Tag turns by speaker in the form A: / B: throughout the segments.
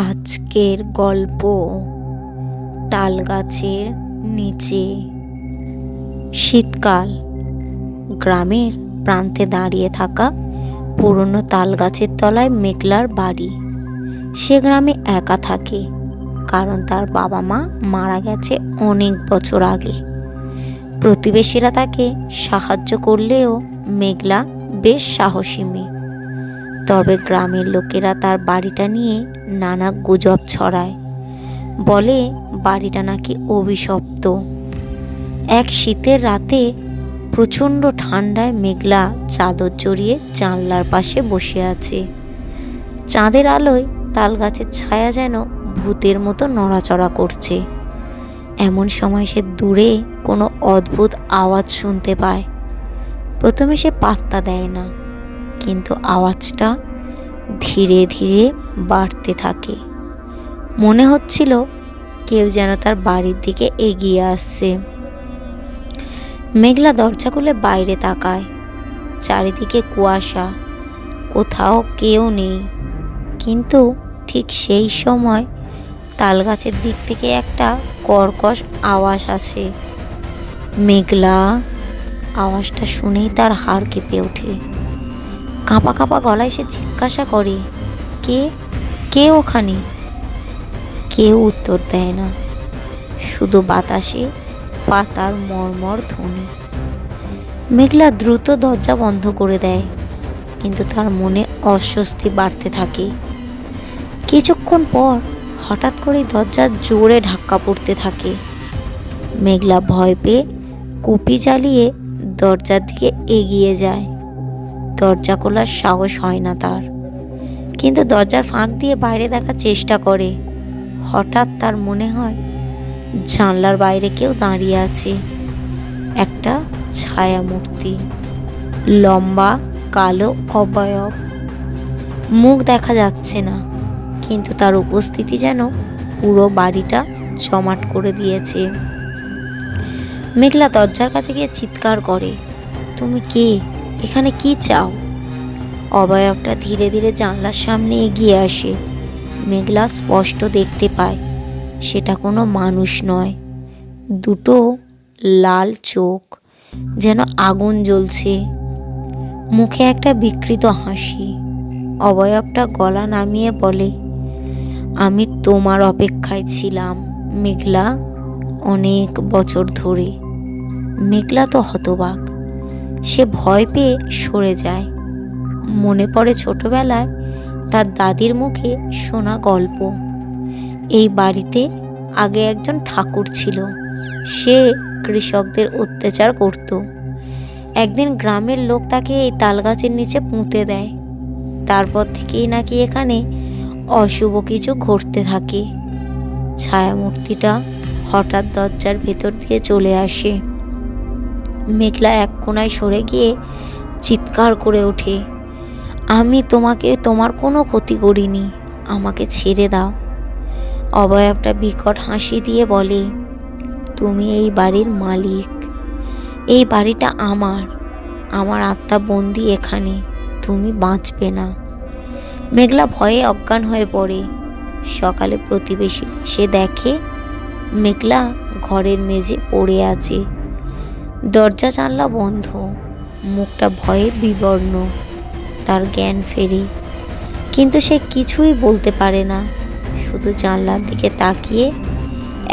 A: আজকের গল্প তাল গাছের নিচে। শীতকাল। গ্রামের প্রান্তে দাঁড়িয়ে থাকা পুরনো তাল গাছের তলায় মেঘলার বাড়ি। সে গ্রামে একা থাকে, কারণ তার বাবা মা মারা গেছে অনেক বছর আগে। প্রতিবেশীরা তাকে সাহায্য করলেও মেঘলা বেশ সাহসী মেয়ে। তবে গ্রামের লোকেরা তার বাড়িটা নিয়ে নানা গুজব ছড়ায়। বলে বাড়িটা নাকি অভিশপ্ত। এক শীতের রাতে প্রচণ্ড ঠান্ডায় মেঘলা চাদর জড়িয়ে জানলার পাশে বসে আছে। চাঁদের আলোয় তাল গাছের ছায়া যেন ভূতের মতো নড়াচড়া করছে। এমন সময় সে দূরে কোনো অদ্ভুত আওয়াজ শুনতে পায়। প্রথমে সে পাত্তা দেয় না, কিন্তু আওয়াজটা ধীরে ধীরে বাড়তে থাকে। মনে হচ্ছিল কেউ যেন তার বাড়ির দিকে এগিয়ে আসছে। মেঘলা দরজা খুলে বাইরে তাকায়। চারিদিকে কুয়াশা, কোথাও কেউ নেই। কিন্তু ঠিক সেই সময় তাল গাছের দিক থেকে একটা কর্কশ আওয়াজ আসে। মেঘলা। আওয়াজটা শুনেই তার হাড় কেঁপে ওঠে। কাঁপা কাঁপা গলায় সে জিজ্ঞাসা করে, কে কে ওখানে? কেউ উত্তর দেয় না, শুধু বাতাসে পাতার মর্মর ধ্বনি। মেঘলা দ্রুত দরজা বন্ধ করে দেয়, কিন্তু তার মনে অস্বস্তি বাড়তে থাকে। কিছুক্ষণ পর হঠাৎ করে দরজা জোরে ধাক্কা পড়তে থাকে। মেঘলা ভয় পেয়ে কুপি জ্বালিয়ে দরজার দিকে এগিয়ে যায়। দরজা খোলার সাহস হয় না তার, কিন্তু দরজার ফাঁক দিয়ে বাইরে দেখার চেষ্টা করে। হঠাৎ তার মনে হয় জানলার বাইরে কেউ দাঁড়িয়ে আছে। একটা ছায়া মূর্তি, লম্বা, কালো, অবয়ব। মুখ দেখা যাচ্ছে না, কিন্তু তার উপস্থিতি যেন পুরো বাড়িটা জমাট করে দিয়েছে। মেঘলা দরজার কাছে গিয়ে চিৎকার করে, তুমি কে? এখানে কি চাও? অবয়বটা ধীরে ধীরে জানলার সামনে এগিয়ে আসে। মেঘলা স্পষ্ট দেখতে পায় সেটা কোনো মানুষ নয়। দুটো লাল চোখ, যেন আগুন জ্বলছে। মুখে একটা বিকৃত হাসি। অবয়বটা গলা নামিয়ে বলে, আমি তোমার অপেক্ষায় ছিলাম মেঘলা, অনেক বছর ধরে। মেঘলা তো হতবাক। সে ভয় পেয়ে সরে যায়। মনে পড়ে ছোটবেলায় তার দাদির মুখে শোনা গল্প। এই বাড়িতে আগে একজন ঠাকুর ছিল। সে কৃষকদের অত্যাচার করত। একদিন গ্রামের লোক তাকে এই তালগাছের নিচে পুঁতে দেয়। তারপর থেকেই নাকি এখানে অশুভ কিছু ঘটতে থাকে। ছায়ামূর্তিটা হঠাৎ দরজার ভেতর দিয়ে চলে আসে। মেঘলা এক কোণায় সরে গিয়ে চিৎকার করে ওঠে, আমি তোমার কোনো ক্ষতি করিনি, আমাকে ছেড়ে দাও। অবয়বটা বিকট হাসি দিয়ে বলে, তুমি এই বাড়ির মালিক। এই বাড়িটা আমার আত্মা বন্দি এখানে, তুমি বাঁচবে না। মেঘলা ভয়ে অজ্ঞান হয়ে পড়ে। সকালে প্রতিবেশীরা এসে দেখে মেঘলা ঘরের মেঝে পড়ে আছে। দরজা জানলা বন্ধ, মুখটা ভয়ে বিবর্ণ। তার জ্ঞান ফেরে, কিন্তু সে কিছুই বলতে পারে না। শুধু জানলার দিকে তাকিয়ে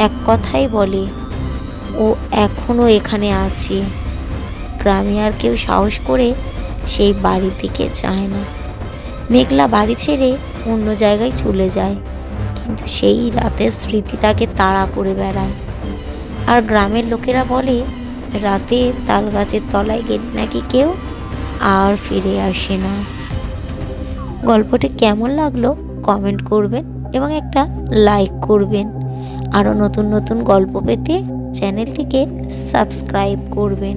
A: এক কথাই বলে, ও এখনো এখানে আছে। গ্রামে আর কেউ সাহস করে সেই বাড়ির দিকে যায় না। মেঘলা বাড়ি ছেড়ে অন্য জায়গায় চলে যায়, কিন্তু সেই রাতের স্মৃতি তাকে তাড়া করে বেড়ায়। আর গ্রামের লোকেরা বলে, রাতে তাল গাছের তলায় গেলে নাকি কেউ আর ফিরে আসে না। গল্পটি কেমন লাগলো কমেন্ট করবেন এবং একটা লাইক করবেন। আরও নতুন নতুন গল্প পেতে চ্যানেলটিকে সাবস্ক্রাইব করবেন।